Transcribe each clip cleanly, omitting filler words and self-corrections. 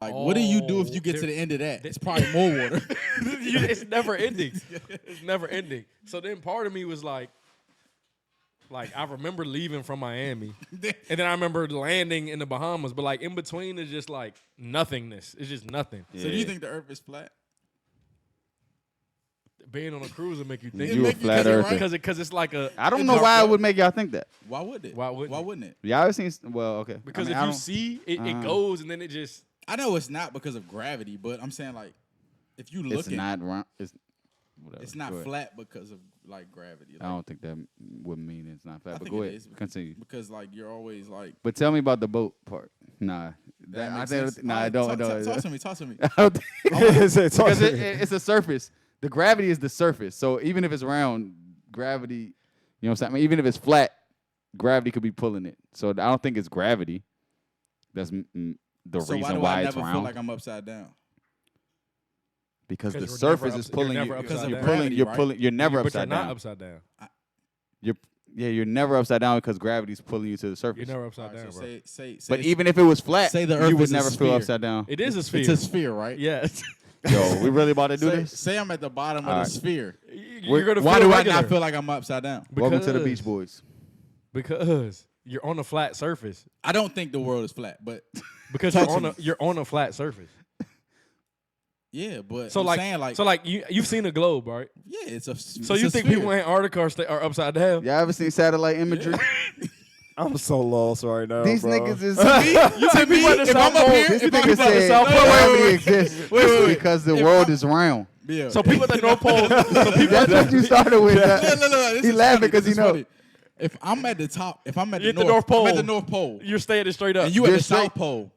Like, what do you do if you get to the end of that? It's probably more water. It's never ending. It's never ending. So then part of me was like I remember leaving from Miami, and then I remember landing in the Bahamas. But like in between is just like nothingness. It's just nothing. So do you think the Earth is flat? Being on a cruise would make you think You a flat earther. because it's like a. I don't know why it would make y'all think that. Why would it? Why wouldn't Why wouldn't it? Y'all ever seen? Well, okay. Because I mean, if I you don't- see it goes and then it just. I know it's not because of gravity, but I'm saying like, if you look it's at not round. It's whatever. it's not Go ahead. flat because of like gravity. I Like, don't think that would mean it's not flat. I But think go it ahead. is. Continue. because like you're always like. But tell me about the boat part. Nah. That I makes think, sense. nah, All I right, don't. Talk to me. Talk to me. I don't think- Talk because to me. it's a surface. The gravity is the surface. So even if it's round, gravity, you know what I'm saying? I mean, even if it's flat, gravity could be pulling it. So I don't think it's gravity. That's the So why reason do why I it's never round. feel like I'm upside down? because the Because you're never surface is ups- pulling you're you. never Because upside you're down. pulling. Gravity, You're right? pulling. You're never but you're upside not down. upside down. You're never upside down because gravity's pulling you to the surface. You're never upside All right, down, so bro. say But even if it was flat, say the Earth you would is a never feel sphere. upside down. It is a sphere. it's a sphere, right? Yes. Yo, we really about to do Say, this? say I'm at the bottom of All the right. sphere. You're gonna Why feel do I regular. not feel like I'm upside down? Welcome to the Because- Beach Boys. Because you're on a flat surface. I don't think the world is flat, but Because Talk you're to on me. you're on a flat surface. yeah, but So I'm like, saying like, so like you've seen a globe, right? yeah, it's a. So you think people in Antarctica are upside down? Y'all ever seen satellite imagery? I'm so lost right now. These bro. niggas is. You think people at the if South I'm up Pole? here, This if I'm nigga up said at the South Pole, gravity exists wait. because the If world I'm- is round. Yeah. So people at the North Pole. So people That's what you started with. Look, this He is laughing funny, because this he is know. funny. If I'm at the top, if I'm at You're the at the North Pole. I'm at the North Pole, you're staying straight up. and you at You're the straight- South Pole,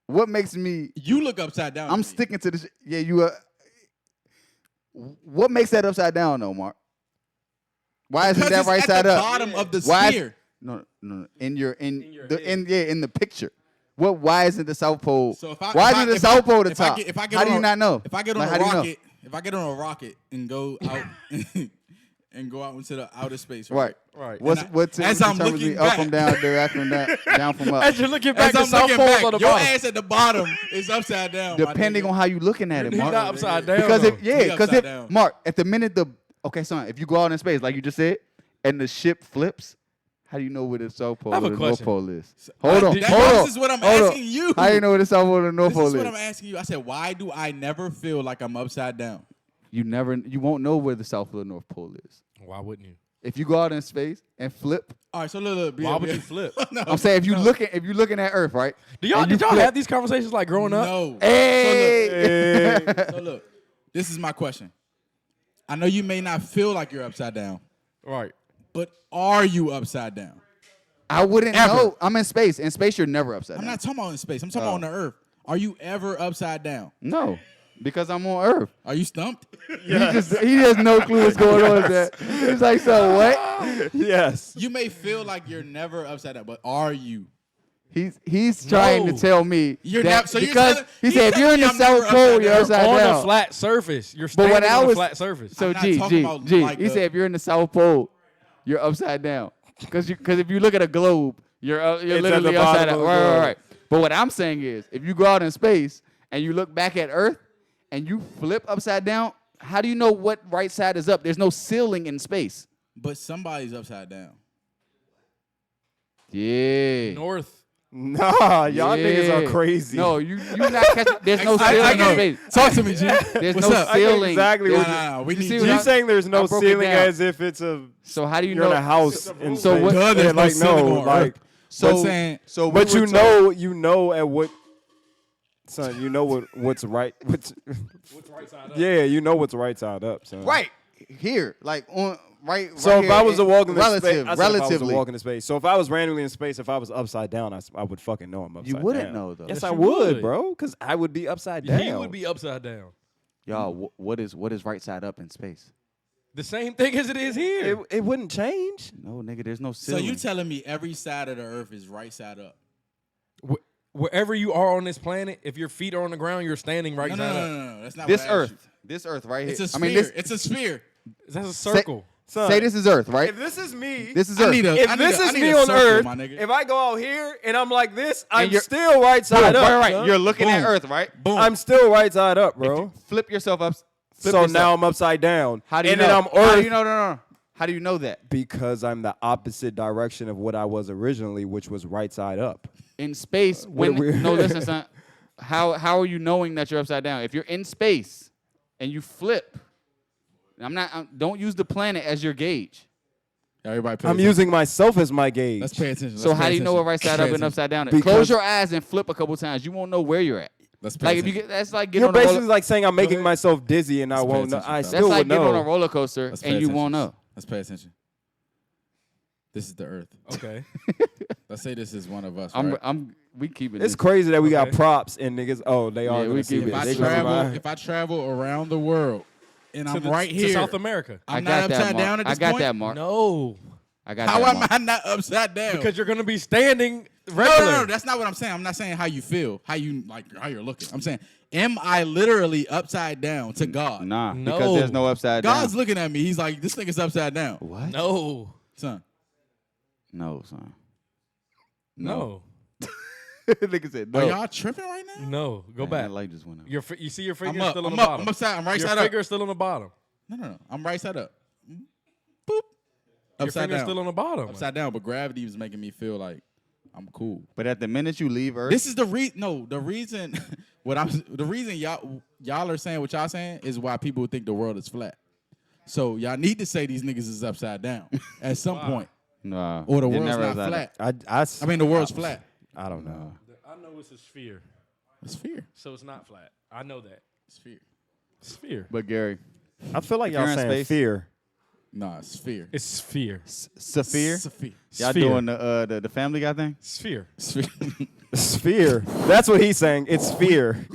What makes me? you look upside down. to I'm me. sticking to this. Yeah, you. What makes that upside down, though, Mark? Why isn't Because that it's right at side the up? bottom of the Why is- sphere. No. In your the head. in the picture. What? Why isn't the South Pole? So if I, why if I- isn't the if I- South Pole the if I top? get- if I get How do on you a- not know? If I get on Like, a how do you know? rocket, if I get on a rocket and go out and go out into the outer space, Right. Right. What's And what as I'm determines looking me up back- from down, up from down, down from up? As you're looking back, As the I'm South looking Pole's back, on the your bottom. ass at the bottom is upside down. my Depending nigga. on how you looking at it, He's Mark. not upside down. Because though. He upside if down. Mark, at the minute if you go out in space like you just said, and the ship flips, how do you know where the South Pole I have or a the North question. Pole is? Hold on, This hold on. This is what I'm hold on. asking you. How do you know where the South Pole or the North This Pole is what I'm is? asking you. I said, why do I never feel like I'm upside down? You won't know where the South Pole or North Pole is. Why wouldn't you? If you go out in space and flip, All right, so look. Why would you flip? No, I'm saying if you looking at Earth, right? Do y'all and you did y'all flip- have these conversations like growing up? No. Hey, So look, this is my question. I know you may not feel like you're upside down, Right. but are you upside down? I wouldn't Ever. know. I'm in space. In space, you're never upside I'm down. not talking about in space. I'm talking about on the Earth. Are you ever upside down? No, because I'm on Earth. Are you stumped? He has no clue what's going on with that. He's like, so what? Yes. You may feel like you're never upside down, but are you? He's trying to No. tell me You're that never- so you're because telling- he he's said if you're in telling the me I'm never South Pole, upside you're down. upside on down. a flat surface. You're But standing what I on was- a flat surface. So I'm not G, talking G, about G. like He the- said if you're in the South Pole, you're upside down. Because if you look at a globe, you're at the literally bottom upside of down. the Right, globe. right. But what I'm saying is, if you go out in space and you look back at Earth and you flip upside down, how do you know what right side is up? There's no ceiling in space. But somebody's upside down. Yeah. North. Nah, y'all Yeah. niggas are crazy. No, you not catching. There's no I ceiling get in it. space. Talk to me, G. There's What's no up? I get ceiling. exactly There's- what Nah, we you need see you. what You I'm- saying there's I no broke it ceiling down. as if it's a So how do you you're know? in a house in So space. what- Duh, there's Yeah, no like ceiling no, on like Earth. So But saying, so we but were you know at what son, you know what's right what's right side up? yeah, you know what's right side up, son. right here, like on right. So right if here I was to in- walk in space, relative, I said if I was to relatively, walk into space. So if I was randomly in space, if I was upside down, I would fucking know I'm upside you down. wouldn't know though. Yes, Yes, I you would, would. bro, because I would be upside down. He would be upside down. Y'all, what is right side up in space? The same thing as it is here. It wouldn't change. No, nigga, there's no so ceiling. you telling me every side of the Earth is right side up? Wherever you are on this planet, if your feet are on the ground, you're standing right No, side no, up. no, no, no. That's not this what I asked Earth right here. you. It's a I sphere. mean, this It's a sphere. That's a circle. Son, Say this is Earth, right? If this is me, This is I Earth. need a- if I this need is a me on circle, Earth, my nigga. if I go out here and I'm like this, I'm you're- still right side Boom, up. right. son. You're looking at Boom. Earth, right? Boom. I'm still right side up, bro. Flip yourself up. Flip So yourself. now I'm upside down. How do you and know? then I'm How Earth do you know? No. How do you know that? because I'm the opposite direction of what I was originally, which was right side up. In space, What when are we- no, listen, son. How are you knowing that you're upside down? If you're in space and you flip, don't use the planet as your gauge. Everybody pay I'm attention. using myself as my gauge. Let's pay attention. So Let's how pay do you know what attention. right side Pay up and attention. upside down is? Because- Close your eyes and flip a couple times. You won't know where you're at. Let's pay Like if you attention. get, that's like getting You're on a basically roller, like saying I'm making ahead. myself dizzy and I Let's pay won't know. attention, I fellas. still that's like would getting on a know. roller coaster Let's and pay you attention. won't know. Let's pay attention. This is the Earth. Okay. Let's say this is one of us. I'm right? we keeping It's this. crazy that we got Okay. props and niggas. Oh, they are Yeah, gonna we see keep this. it. If I They gonna travel, see if I travel around the world and I'm To right to here, South America. I I'm got not that, upside Mark. down at I this got point. that, Mark. No, I got How that, am Mark. I not upside down? because you're gonna be standing no, regular. no, that's not what I'm saying. I'm not saying how you feel, how you're looking. I'm saying, am I literally upside down to God? Nah, No. because there's no upside down. God's looking at me. He's like, this nigga's upside down. What? No, Son, No, son. no, Nigga said no. are y'all tripping right now? no. Go Man, back. that light just went out. You see your finger I'm up. still on I'm the up. bottom. I'm upside. I'm right Your side up. finger's still on the bottom. No. I'm right side up. Boop. Your Upside finger's down. still on the bottom. Upside down, but gravity was making me feel like I'm cool. But at the minute you leave Earth, This is the reason. No, the reason. The reason y'all are saying what y'all saying is why people think the world is flat. So y'all need to say these niggas is upside down at some point, nah, or the you're world's never not upside flat. I I mean, the world's flat. I don't know. I know it's a sphere, It's sphere. so it's not flat. I know that. Sphere. Sphere. But Gary, I feel like If y'all you're in saying space- fear. Nah, it's sphere. It's sphere. Saphir, Sphere. y'all Sphere. doing the Family Guy thing? Sphere. Sphere. Sphere. That's what he's saying. It's fear.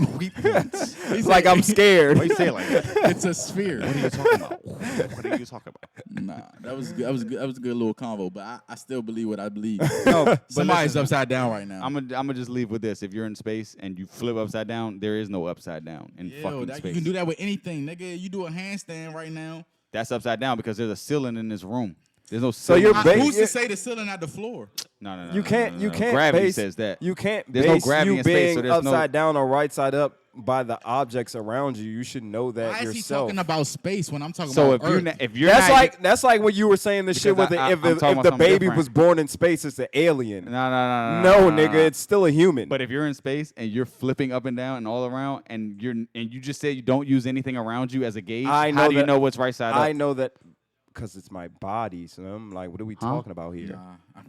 He's like I'm scared. Why you say it like that? It's a sphere. What are you talking about? What are you talking about? Nah, that was good. That was a good little convo. But I still believe what I believe. No, but Somebody's listen, upside down right now. I'm gonna just leave with this. If you're in space and you flip upside down, there is no upside down in fucking You space. can do that with anything, nigga. You do a handstand right now. That's upside down because there's a ceiling in this room. There's no So ceiling. you're Who's ba- to say the ceiling not the floor? no. You can't. no, You no. can't. Gravity base, says that. You can't There's no base gravity you in space, being so there's no- upside down or right side up by the objects around you. You should know that Why is he yourself. talking about space when I'm talking So about if you're Earth? not, if you're That's not, like that's like when you were saying the shit Because with I'm if talking about the something baby different. was born in space, it's an alien. no, No, nigga, it's still a human. But if you're in space and you're flipping up and down and all around, and you just say you don't use anything around you as a gauge, I know how do you that- know what's right side I up? know that because it's my body. So I'm like, what are we talking about here? Nah, I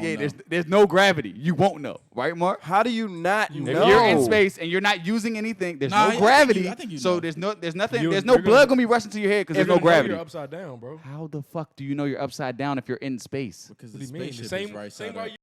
don't know. There's no gravity. You won't know, right, Mark? How do you not If know? you're in space and you're not using anything, there's Nah, I no think gravity. you- I think you so know. there's nothing. You're There's no gonna- blood gonna be rushing to your head because there's no You're gonna know gravity. You're upside down, bro. How the fuck do you know you're upside down if you're in space? Because What the do you mean? spaceship Same, is right same side way up. you